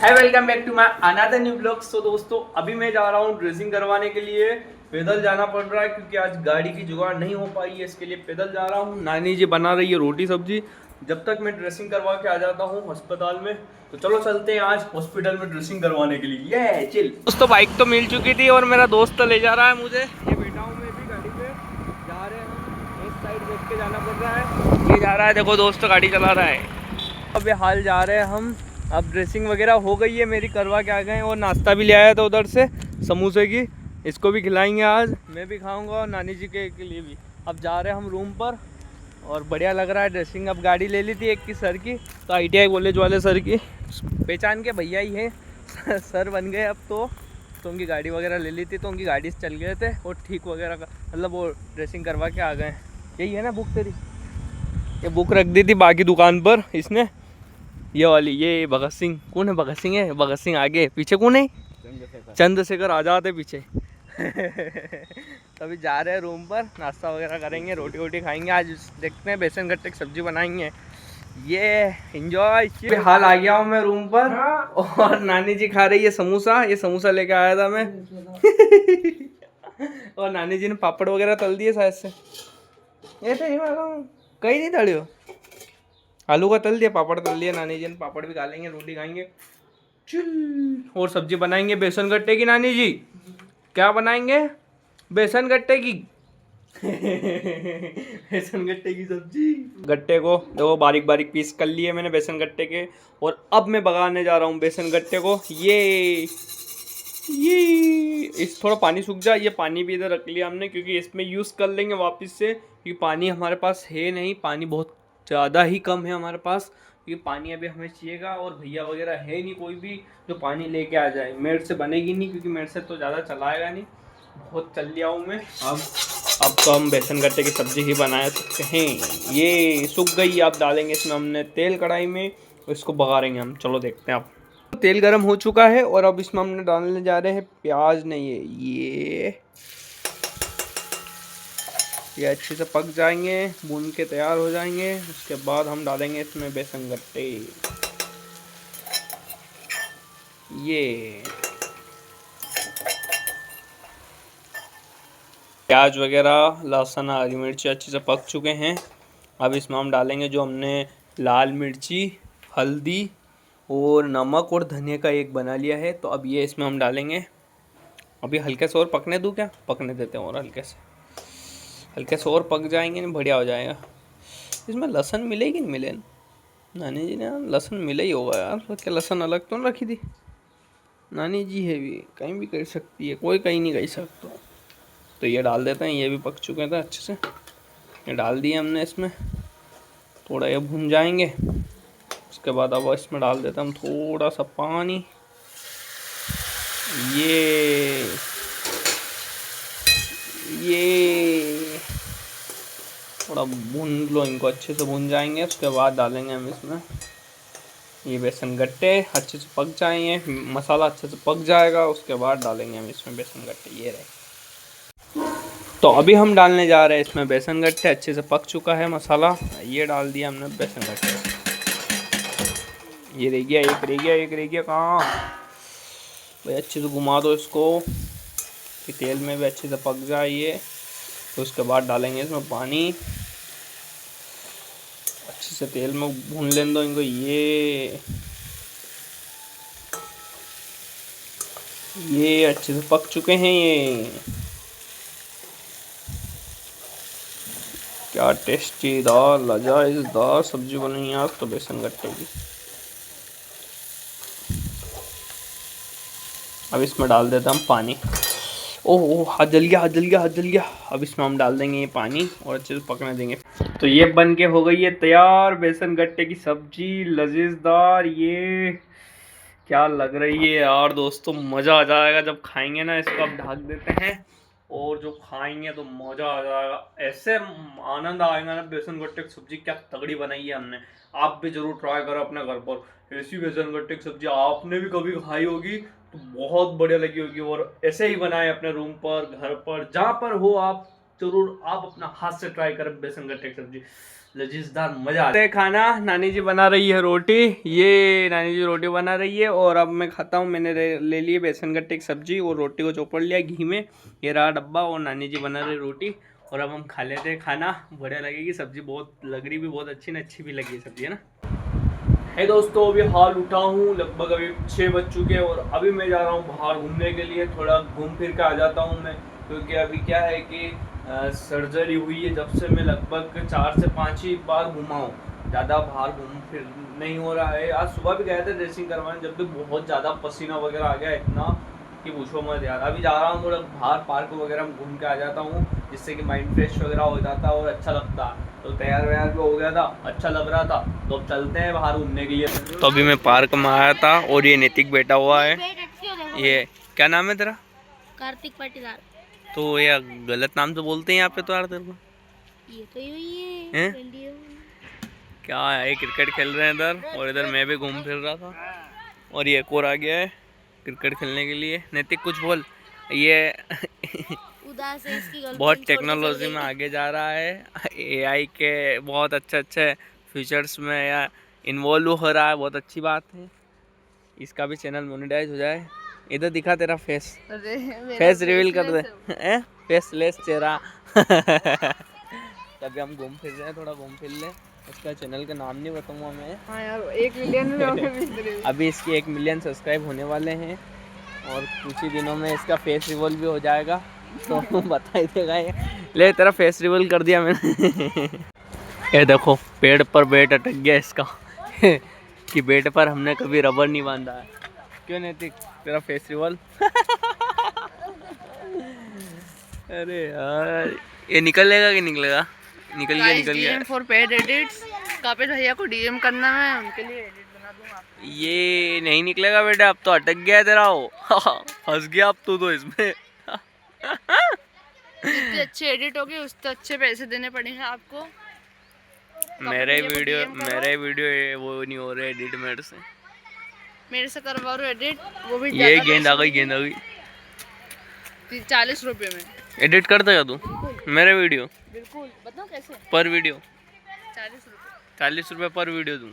Hi welcome back to my another new blog. तो दोस्तों अभी मैं जा रहा हूँ ड्रेसिंग करवाने के लिए। पैदल जाना पड़ रहा है क्योंकि आज गाड़ी की जुगाड़ नहीं हो पाई है, इसके लिए पैदल जा रहा हूँ। नानी जी बना रही है रोटी सब्जी, जब तक मैं ड्रेसिंग करवा के आ जाता हूँ अस्पताल में। तो चलो चलते हैं आज हॉस्पिटल में ड्रेसिंग करवाने के लिए। ये चिल। दोस्तों बाइक तो मिल चुकी थी और मेरा दोस्त तो ले जा रहा है मुझे। ये बैठा हूँ मैं भी गाड़ी पे, जा रहे हैं हम। इस साइड देख के जाना पड़ रहा है। ये जा रहा है, देखो दोस्त गाड़ी चला रहा है। अब ये हाल जा रहे हैं हम। अब ड्रेसिंग वगैरह हो गई है मेरी, करवा के आ गए हैं। और नाश्ता भी ले आया था उधर से समोसे की, इसको भी खिलाएंगे आज, मैं भी खाऊंगा और नानी जी के लिए भी। अब जा रहे हैं हम रूम पर और बढ़िया लग रहा है ड्रेसिंग। अब गाड़ी ले ली थी एक की सर की, तो ITI कॉलेज वाले सर की, पहचान के भैया ही है सर बन गए अब तो उनकी गाड़ी वगैरह ले ली थी, तो उनकी गाड़ी से चल गए थे और ठीक वगैरह का मतलब वो ड्रेसिंग करवा के आ गए। यही है ना बुक तेरी? ये बुक रख दी थी बाकी दुकान पर इसने, ये वाली। ये भगत सिंह, कौन है? भगत सिंह है। भगत सिंह आगे, पीछे कौन है? चंद्रशेखर आजाद है पीछे तभी जा रहे हैं रूम पर, नाश्ता वगैरह करेंगे, रोटी वोटी खाएंगे। आज देखते हैं बेसन गट्टे की सब्जी बनाएंगे। ये एंजॉय। हाल आ गया हूँ मैं रूम पर और नानी जी खा रही है समोसा। ये समोसा लेके आया था मैं और नानी जी ने पापड़ वगैरह तल दिए शायद से। ये तो नहीं मालूम, कहीं नहीं तलियो। आलू का तल दिया, पापड़ तल दिया नानी जी ने। पापड़ भी खा लेंगे, रोटी खाएंगे, चिल। और सब्जी बनाएंगे बेसन गट्टे की। नानी जी क्या बनाएंगे? बेसन गट्टे की बेसन गट्टे की सब्जी। गट्टे को देखो बारीक बारीक पीस कर लिए मैंने बेसन गट्टे के, और अब मैं बगाने जा रहा हूँ बेसन गट्टे को। ये इस थोड़ा पानी सूख जाए। ये पानी भी इधर रख लिया हमने क्योंकि इसमें यूज़ कर लेंगे वापस से, क्योंकि पानी हमारे पास है नहीं, पानी बहुत ज़्यादा ही कम है हमारे पास, क्योंकि पानी अभी हमें चाहिएगा। और भैया वगैरह है नहीं कोई भी जो पानी लेके आ जाए। मेरे से बनेगी नहीं क्योंकि मेरे से तो ज़्यादा चलाएगा नहीं, बहुत चल लिया हूँ मैं। अब तो हम बेसन गट्टे की सब्ज़ी ही बना सकते हैं। ये सूख गई, अब डालेंगे इसमें हमने तेल कढ़ाई में, इसको बघारेंगे हम। चलो देखते हैं। अब तेल गरम हो चुका है और अब इसमें हमने डालने जा रहे हैं प्याज। नहीं है ये अच्छे से पक जाएंगे, भून के तैयार हो जाएंगे। उसके बाद हम डालेंगे इसमें बेसन गट्टे। ये प्याज वगैरह, लहसुन, हरी मिर्ची अच्छे से पक चुके हैं। अब इसमें हम डालेंगे जो हमने लाल मिर्ची, हल्दी और नमक और धनिया का एक बना लिया है, तो अब ये इसमें हम डालेंगे। अभी हल्के से और पकने दूँ क्या? पकने देते हैं और हल्के से और पक जाएंगे ना, बढ़िया हो जाएगा। इसमें लहसुन मिलेगी नहीं मिले? नानी जी ने लहसुन मिले ही होगा यार, तो क्या लहसुन अलग तो नहीं रखी थी? नानी जी है भी, कहीं भी कर सकती है, कोई कहीं नहीं कर सकता। तो ये डाल देते हैं, ये भी पक चुके थे अच्छे से। ये डाल दिए हमने इसमें, थोड़ा ये भुन जाएंगे। उसके बाद अब इसमें डाल देते हैं हम थोड़ा सा पानी। ये थोड़ा भून लो इनको, अच्छे से भून जाएंगे। उसके बाद डालेंगे हम इसमें ये बेसन गट्टे। अच्छे से पक जाएंगे, मसाला अच्छे से पक जाएगा, उसके बाद डालेंगे हम इसमें बेसन गट्टे। ये रहे। तो अभी हम डालने जा रहे हैं इसमें बेसन गट्टे। अच्छे से पक चुका है मसाला, ये डाल दिया हमने बेसन गट्टे। ये रह गया, एक रह गया कहाँ भाई? अच्छे से घुमा दो इसको कि तेल में भी अच्छे से पक जाए ये। तो उसके बाद डालेंगे इसमें पानी, अच्छे से तेल में भून लेने दो इनको। ये अच्छे से पक चुके हैं। ये क्या टेस्टीदार लाजवाब सब्जी बनी है आज तो बेसन गट्टे की। अब इसमें डाल देते हम पानी। ओह हाथ जल गया। अब इसमें हम डाल देंगे ये पानी और अच्छे से पकने देंगे। तो ये बन के हो गई है तैयार बेसन गट्टे की सब्जी, लजीजदार। ये क्या लग रही है यार दोस्तों, मज़ा आ जाएगा जब खाएंगे ना इसको। अब ढक देते हैं और जो खाएंगे तो मज़ा आ जाएगा, ऐसे आनंद आएगा ना। बेसन गट्टे की सब्जी क्या तगड़ी बनाई है हमने। आप भी जरूर ट्राई करो अपने घर पर। ऐसी बेसन गट्टे की सब्जी आपने भी कभी खाई होगी तो बहुत बढ़िया लगी होगी। और ऐसे ही बनाए अपने रूम पर, घर पर, जहाँ पर हो आप जरूर आप अपना हाथ से ट्राई करें बेसन गट्टे की सब्जी, लजीजदार, मजा आता है खाना। नानी जी बना रही है रोटी, ये नानी जी रोटी बना रही है और अब मैं खाता हूँ। मैंने ले ली बेसन गट्टे की सब्जी और रोटी को चौपड़ लिया घी में, ये रहा डब्बा और नानी जी बना रही रोटी और अब हम खा लेते हैं खाना। बढ़िया लगेगी सब्जी, बहुत लग रही भी बहुत अच्छी, अच्छी भी लगी सब्जी है ना। है दोस्तों, अभी हाल उठा हूँ, लगभग अभी 6 बज चुके हैं और अभी मैं जा रहा हूँ बाहर घूमने के लिए। थोड़ा घूम फिर के आ जाता हूँ मैं, क्योंकि अभी क्या है कि सर्जरी हुई है, जब से मैं लगभग 4 से 5 ही बार घूमा हूँ, ज़्यादा बाहर घूम फिर नहीं हो रहा है। आज सुबह भी गए थे ड्रेसिंग करवाने, जब भी बहुत ज़्यादा पसीना वगैरह आ गया इतना कि पूछो मत यार। अभी जा रहा हूँ थोड़ा बाहर पार्क वगैरह में घूम के आ जाता हूँ, जिससे कि माइंड फ्रेश वगैरह हो जाता है और अच्छा लगता है। तो तैयार व्यार भी हो गया था, अच्छा लग रहा था, तो अब चलते हैं बाहर घूमने के लिए। तो अभी मैं पार्क में आया था और ये नैतिक बैठा हुआ है। ये क्या नाम है तेरा? कार्तिक पाटीदार। तो ये गलत नाम तो बोलते हैं यहाँ पे तो यार तेरे को। ये तो यही है। क्या है, क्रिकेट खेल रहे हैं इधर और इधर मैं भी घूम फिर रहा था और ये एक और आ गया है क्रिकेट खेलने के लिए। नैतिक कुछ बोल, ये उदास है, इसकी गर्लफ्रेंड बहुत टेक्नोलॉजी में आगे जा रहा है, एआई के बहुत अच्छे फीचर्स में या इन्वॉल्व हो रहा है, बहुत अच्छी बात है। इसका भी चैनल मोनेटाइज हो जाए। इधर दिखा तेरा फेस, फेस रिवील कर दे, फेसलेस चेहरा। तभी हम घूम फिर रहे हैं, थोड़ा घूम फिर ले। इसका चैनल का नाम नहीं बताऊंगा मैं। हाँ यार, 1 मिलियन अभी इसके 1 मिलियन सब्सक्राइब होने वाले हैं और कुछ ही दिनों में इसका फेस रिवील भी हो जाएगा, तो बता ही देगा ये। ले तेरा फेस रिवील कर दिया मैंने। ये देखो पेड़ पर बेट अटक गया इसका कि बेट पर हमने कभी रबर नहीं बांधा है। क्यों नैतिक, तेरा फेस रिवील? अरे यार, ये निकलेगा कि निकलेगा? निकल गया। फॉर पेड एडिट्स, कापिल भैया को डीएम करना है, उनके लिए एडिट बना दूंगा। ये नहीं निकलेगा बेटा, अब तो अटक गया है तेरा वो। फंस गया अब तो इसमें। जितने अच्छे एडिट होगे उतने अच्छे पैसे देने पड़ेंगे आपको। मेरे वीडियो वो नहीं हो रहे एडिट मेरे से करवा रहे एडिट, वो भी ये गेंद आ गई 40 रुपए में एडिट कर देगा तू मेरे वीडियो? बिल्कुल, बताओ कैसे? पर वीडियो 40 रुपए पर वीडियो दूँ?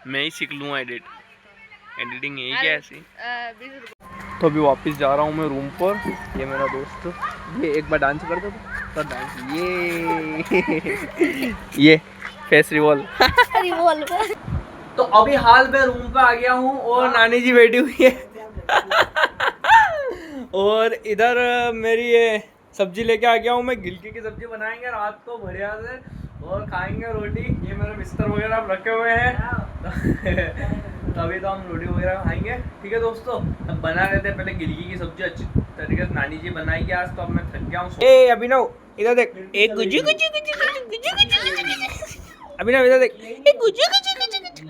मैं ही सीख लूँगा एडिटिंग यही क्या ऐसी। 20 रुपए। तो अभी वापस जा रहा हूँ मैं रूम पर। ये मेरा दोस्त, ये एक बार डांस कर दो तो डांस, ये फेस रिवॉल। तो अभी हाल में रूम पे आ गया हूँ और नानी जी बैठी हुई है और इधर मेरी ये सब्जी लेके आ गया हूँ मैं। गिलकी की सब्जी बनाएंगे रात को बढ़िया से और खाएंगे रोटी। ये मेरे बिस्तर वगैरह रखे हुए हैं तभी तो हम रोटी वगैरह खाएंगे। ठीक है दोस्तों, अब बना लेते हैं पहले गिलकी की सब्जी अच्छी तरीके से। नानी जी बनाएगी आज, तो अब मैं थक गया हूँ। ए अभिनव इधर देख, एक गुजी गुजी गुजी गुजी गुजी गुजी। अभिनव इधर देख, एक गुजी गुजी गुजी गुजी।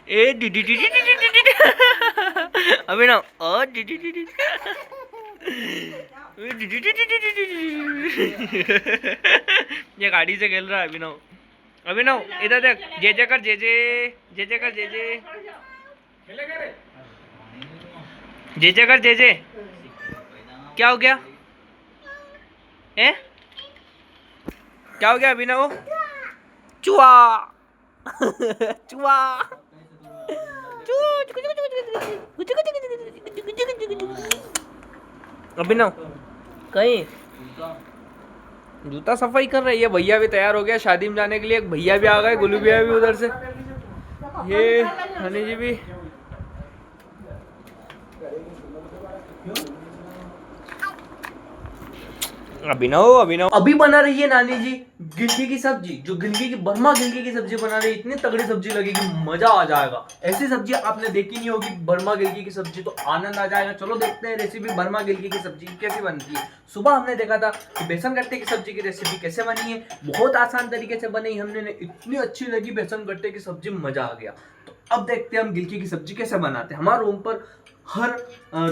A D D D D D. Abhinav ओ डी डी डी डी। ये गाड़ी से खेल रहा है अभिनव। अभिनव इधर देख, जे कर जे कर जे कर जे। क्या हो गया? क्या हो गया अभिनव? चुआ चुआ अभिनव कहीं जूता सफाई कर रही है। भैया भी तैयार हो गया शादी में जाने के लिए। भैया भी आ गए, गुल्लू भैया भी उधर से, ये हनी जी भी। अभिनव अभी बना रही है नानी जी गिलकी की सब्जी, जो गिलकी की बर्मा गिलकी की सब्जी बना रही है। इतनी तगड़ी सब्जी लगेगी, मजा आ जाएगा। ऐसी सब्जी आपने देखी नहीं होगी बर्मा गिलकी की सब्जी, तो आनंद आ जाएगा। चलो देखते हैं रेसिपी बर्मा गिलकी की सब्जी कैसे बनती है। सुबह हमने देखा था कि बेसन गट्टे की सब्जी की रेसिपी कैसे बनी है, बहुत आसान तरीके से बनी हमने, इतनी अच्छी लगी बेसन गट्टे की सब्जी, मजा आ गया। तो अब देखते हैं हम गिलकी की सब्जी कैसे बनाते हैं। हमारे रूम पर हर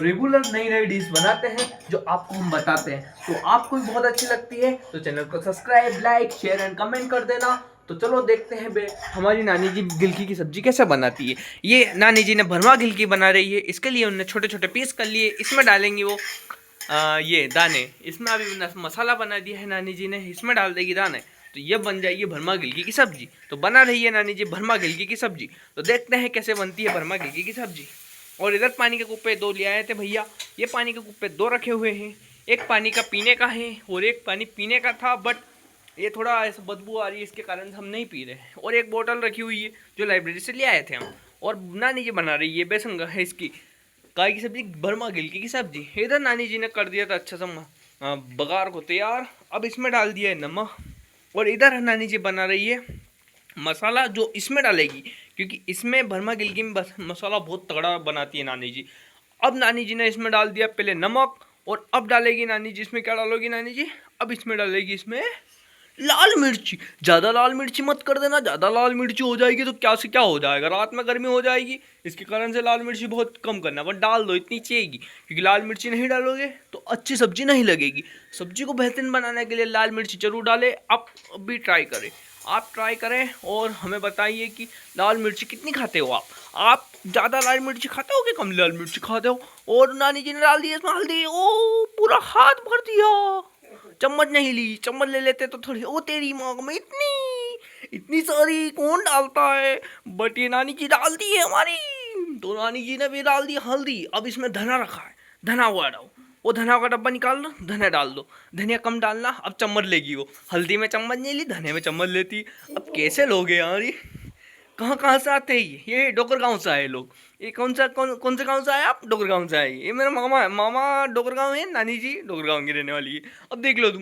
रेगुलर नई नई डिश बनाते हैं जो आपको हम बताते हैं। तो आपको भी बहुत अच्छी लगती है तो चैनल को subscribe, like, share and comment कर देना। तो चलो देखते हैं बे हमारी नानी जी गिलकी की सब्जी कैसे बनाती है। ये नानी जी ने भरमा गिलकी बना रही है, इसके लिए उन्होंने छोटे छोटे पीस कर लिए। इसमें डालेंगी वो ये दाने। इसमें अभी मसाला बना दिया है नानी जी ने, इसमें डाल देगी दाने, तो ये बन जाएगी भरमा गिलकी की सब्जी। तो बना रही है नानी जी भरमा गिलकी की सब्जी। तो देखते हैं कैसे बनती है भरमा गिलकी की सब्जी। और इधर पानी के कुप्पे 2 ले आए थे भैया, ये पानी के कुप्पे 2 रखे हुए हैं। एक पानी का पीने का है और एक पानी पीने का था, बट ये थोड़ा ऐसा बदबू आ रही है, इसके कारण हम नहीं पी रहे हैं। और एक बोतल रखी हुई है जो लाइब्रेरी से ले आए थे हम। और नानी जी बना रही है बेसन है इसकी गाय की सब्जी, भरमा गिलकी की सब्जी। इधर नानी जी ने कर दिया था अच्छा सा बघार को तैयार। अब इसमें डाल दिया है नमक। और इधर नानी जी बना रही है मसाला जो इसमें डालेगी, क्योंकि इसमें भरमा गिलकी में मसाला बहुत तगड़ा बनाती है नानी जी। अब नानी जी ने इसमें डाल दिया पहले नमक, और अब डालेगी नानी जी इसमें क्या डालोगी नानी जी, अब इसमें डालेगी इसमें लाल मिर्ची। ज़्यादा लाल मिर्ची मत कर देना, ज़्यादा लाल मिर्ची हो जाएगी तो क्या से क्या हो जाएगा, रात में गर्मी हो जाएगी, इसके कारण से लाल मिर्ची बहुत कम करना। बट डाल दो, इतनी चाहिएगी, क्योंकि लाल मिर्ची नहीं डालोगे तो अच्छी सब्जी नहीं लगेगी। सब्जी को बेहतरीन बनाने के लिए लाल मिर्ची जरूर डालें। आप भी ट्राई करें, आप ट्राई करें और हमें बताइए कि लाल मिर्ची कितनी खाते हो आप ज़्यादा लाल मिर्ची खाते हो कि कम लाल मिर्ची खाते हो। और नानी जी ने डाल दी इसमें हल्दी, ओ पूरा हाथ भर दिया, चम्मच नहीं ली, चम्मच ले लेते तो थोड़ी। ओ तेरी माँ में इतनी सारी कौन डालता है, बट ये नानी जी डाल दी है हमारी। तो नानी जी ने भी डाल दी हल्दी। अब इसमें धना रखा है, धना हुआ डालो, वो धना का डब्बा निकाल दो, धनिया डाल दो, धनिया कम डालना। अब चम्मच लेगी वो, हल्दी में चम्मच नहीं ली, धनिया में चम्मच लेती। अब कैसे लोगे यार, ये कहाँ से आते हैं ये डोकर गाँव से आए लोग। ये कौन से गाँव से आए आप, डोकर गाँव से आए। ये मेरा मामा है, मामा डोकर गाँव है, नानी जी डोकर गाँव की रहने वाली है। अब देख लो तुम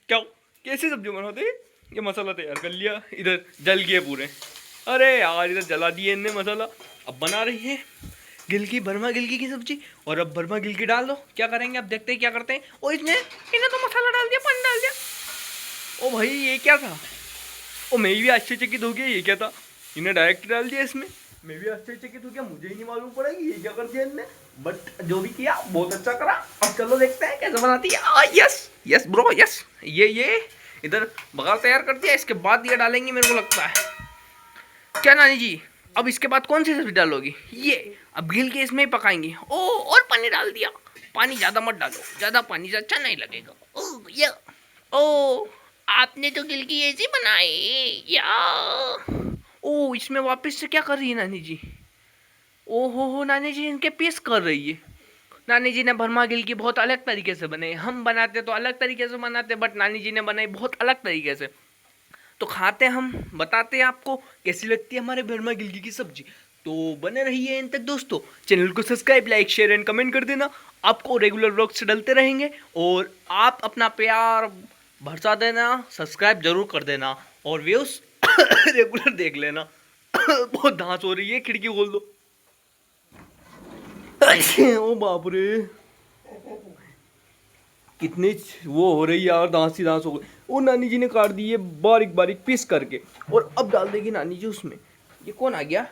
क्या कैसे सब्जी बनाते हैं। ये मसाला तैयार कर लिया, इधर जल गए पूरे, अरे यार इधर जला दिए इनने मसाला। अब बना रही है गिलकी, भरमा गिलकी की सब्जी। और अब भरमा गिलकी डाल दो, क्या करेंगे अब देखते हैं क्या करते हैं। और इन्हें तो मसाला डाल दिया, पानी डाल दिया। ओ भाई ये क्या था, ओ मैं भी आश्चर्यचकित हो गया, ये क्या था, इन्हें डायरेक्ट डाल दिया इसमें। मैं भी आश्चर्यचकित हो गया, मुझे ही नहीं मालूम पड़ा कि ये क्या कर दिया इनने, बट जो भी किया बहुत अच्छा करा। अब चलो देखते हैं कैसे बनाती है। यस ब्रो यस, ये इधर बघार तैयार कर दिया, इसके बाद ये डालेंगे मेरे को लगता है, क्या नानी जी। अब इसके बाद कौन सी सब्जी डालोगी, ये अब घिल के इसमें ही पकाएंगे। ओ और पानी डाल दिया, पानी ज़्यादा मत डालो, ज़्यादा पानी से अच्छा नहीं लगेगा। ओ ये ओ आपने तो गिलकी ऐसी बनाई या। ओ इसमें वापस से क्या कर रही है नानी जी, ओ हो नानी जी इनके पीस कर रही है। नानी जी ने भरमा गिलकी बहुत अलग तरीके से बनाई, हम बनाते तो अलग तरीके से बनाते, बट नानी जी ने बनाई बहुत अलग तरीके से। तो खाते हम, बताते हैं आपको कैसी लगती है हमारे भरमा गिलकी की सब्जी। तो बने रहिए इन तक दोस्तों, चैनल को subscribe, like, share and comment कर देना। आपको रेगुलर व्लॉग्स डलते रहेंगे और आप अपना प्यार भरसा देना, सब्सक्राइब जरूर कर देना और व्यूज रेगुलर देख लेना। बहुत धांस हो रही है, खिड़की खोल दो। ओ बाप रे, कितने वो हो रही यार, दांस हो गई। और नानी जी ने काट दी है बारीक बारीक पीस करके, और अब डाल देगी नानी जी उसमें। ये कौन आ गया,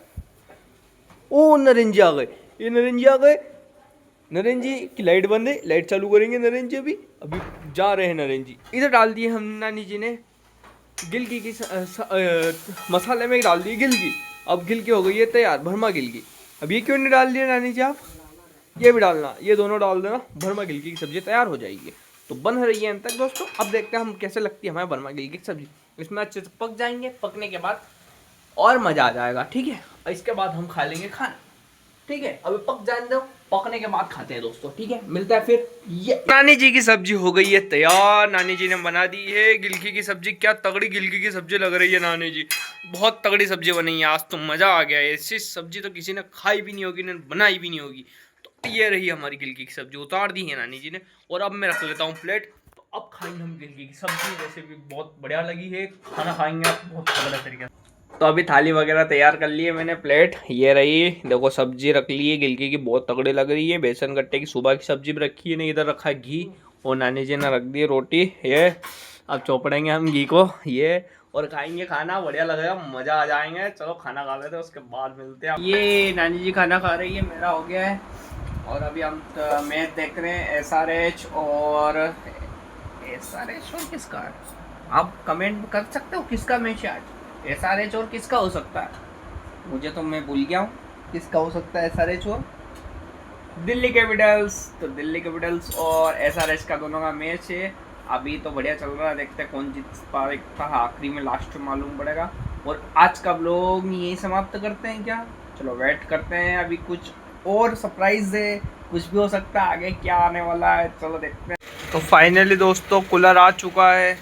ओ नरेंद्र जी आ गए, ये नरेंद्र जी आ गए। नरेंद्र जी की लाइट बंद है, लाइट चालू करेंगे नरेंद्र जी अभी जा रहे हैं नरेंद्र जी। इधर डाल दिए हम नानी जी ने गिलकी की मसाले में डाल दी गिलकी। अब गिलकी हो गई है तैयार, भरमा गिलकी। अब ये क्यों नहीं डाल दिया नानी जी आप, ये भी डालना, ये दोनों डाल देना, भरमा गिलकी की सब्जी तैयार हो जाएगी। तो बन रही है अंत तक दोस्तों। अब देखते हैं हम कैसे लगती है हमारे भरमा गिलकी की सब्जी। इसमें अच्छे से पक जाएंगे, पकने के बाद और मज़ा आ जाएगा, ठीक है। इसके बाद हम खा लेंगे खाना, ठीक है। अभी पक जाने दो, पकने के बाद खाते हैं दोस्तों, ठीक है। मिलता है फिर। ये नानी जी की सब्जी हो गई है तैयार, नानी जी ने बना दी है गिलकी की सब्जी। क्या तगड़ी गिलकी की सब्जी लग रही है नानी जी, बहुत तगड़ी सब्जी बनी है आज तो, मज़ा आ गया है। ऐसी सब्जी तो किसी ने खाई भी नहीं होगी, ने बनाई भी नहीं होगी। तो ये रही हमारी गिलकी की सब्जी, उतार दी है नानी जी ने। और अब मैं रख लेता हूँ प्लेट। तो अब खाएंगे हम गिलकी की सब्जी, वैसे भी बहुत बढ़िया लगी है, खाना खाएंगे आप बहुत तगड़ा तरीके से। तो अभी थाली वगैरह तैयार कर ली है मैंने, प्लेट ये रही, देखो सब्जी रख ली है गिलकी की, बहुत तगड़ी लग रही है। बेसन गट्टे की सुबह की सब्जी भी रखी है, नहीं इधर रखा है घी, और नानी जी ने रख दी है रोटी। ये अब चौपड़ेंगे हम घी को, ये और खाएंगे खाना, बढ़िया लगेगा, मज़ा आ जाएंगे। चलो खाना खा लेते हैं, उसके बाद मिलते हैं। ये नानी जी खाना खा रही है, मेरा हो गया है। और अभी हम मैच देख रहे हैं, SRH और किसका है, आप कमेंट कर सकते हो किसका मैच है आज। SRH और किसका हो सकता है? मुझे तो मैं भूल गया हूँ किसका हो सकता है SRH और दिल्ली कैपिटल्स। तो दिल्ली कैपिटल्स और SRH का दोनों का मैच है। अभी तो बढ़िया चल रहा है, देखते हैं कौन जीत पाएगा, आखिरी में लास्ट में मालूम पड़ेगा। और आज का व्लॉग यही समाप्त करते हैं क्या? चलो वेट करते हैं, अभी कुछ और सरप्राइज है, कुछ भी हो सकता है आगे क्या आने वाला है, चलो देखते हैं। तो फाइनली दोस्तों कूलर आ चुका है।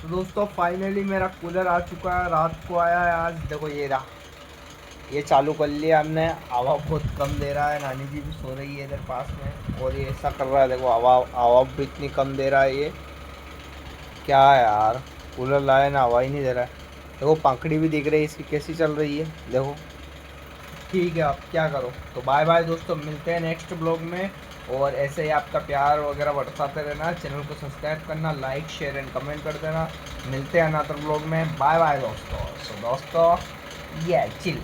तो दोस्तों फाइनली मेरा कूलर आ चुका है, रात को आया है आज। देखो ये रहा, ये चालू कर लिया हमने। हवा बहुत कम दे रहा है, नानी जी भी सो रही है इधर पास में, और ये ऐसा कर रहा है, देखो हवा हवा भी इतनी कम दे रहा है। ये क्या है यार, कूलर लाया ना, हवा ही नहीं दे रहा है। देखो पंखड़ी भी दिख रही है इसकी कैसी चल रही है, देखो। ठीक है, आप क्या करो। तो बाय बाय दोस्तों, मिलते हैं नेक्स्ट ब्लॉग में। और ऐसे ही आपका प्यार वगैरह बरसाते रहना, चैनल को सब्सक्राइब करना, लाइक शेयर एंड कमेंट कर देना। मिलते हैं अनदर ब्लॉग में, बाय बाय दोस्तों। सो दोस्तों ये चिल।